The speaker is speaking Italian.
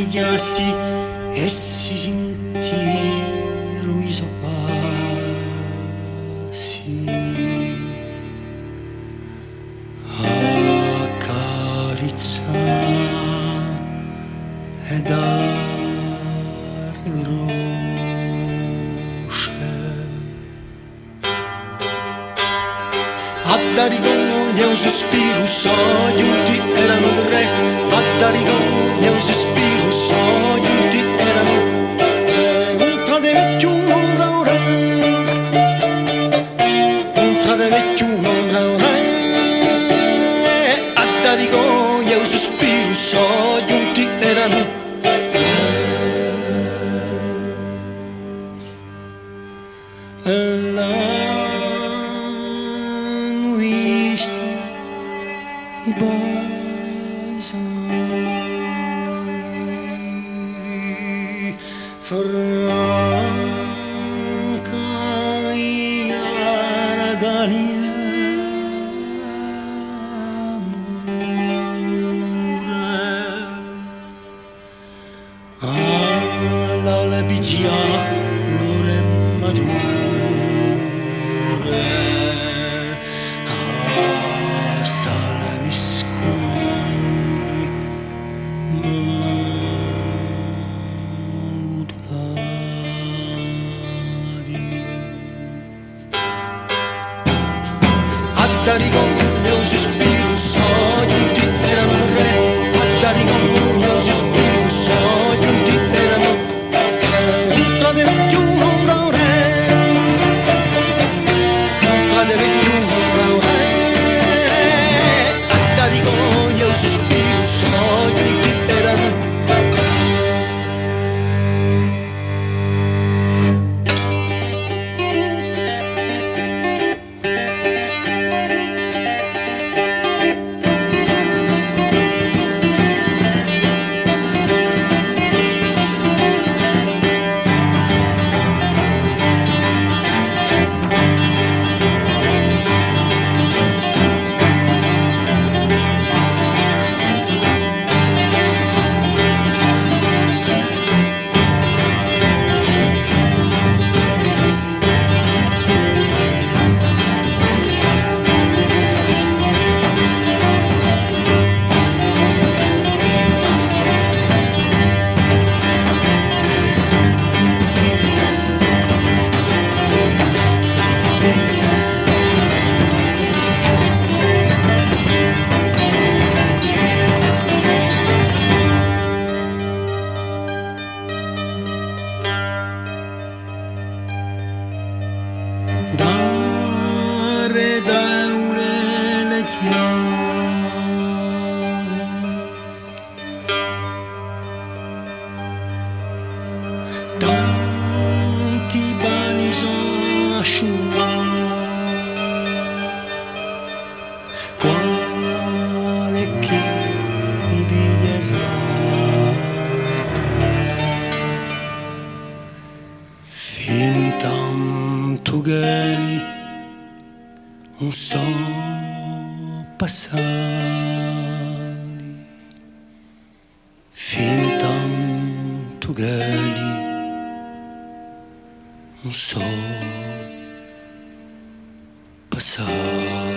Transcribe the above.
svegliassi e si sentivano i suoi passi accarezzare e dare croce a Darigogna un sospiro, sogni tutti erano tre, a Darigogna un sospiro, sogni tutti erano un frate vecchio, un ombra, un frate vecchio, un ombra, a Darigogna un sospiro, sogni tutti erano l'hanno visti i paesani Franca e Aragania alla lebigia l'ore madure a sala viscuri modulati a Darigogna un sospiro, sogni tutti erano re, a Darigogna un sospiro, sogni tutti erano un frate vecchio, un ombra, un frate vecchio, un ombra, a Darigogna un sospiro, sogni tutti erano dare daule le chiave tanti bani sono asciugati quale che i piglierà fin tanto che non so passati fin tanto che non so passati.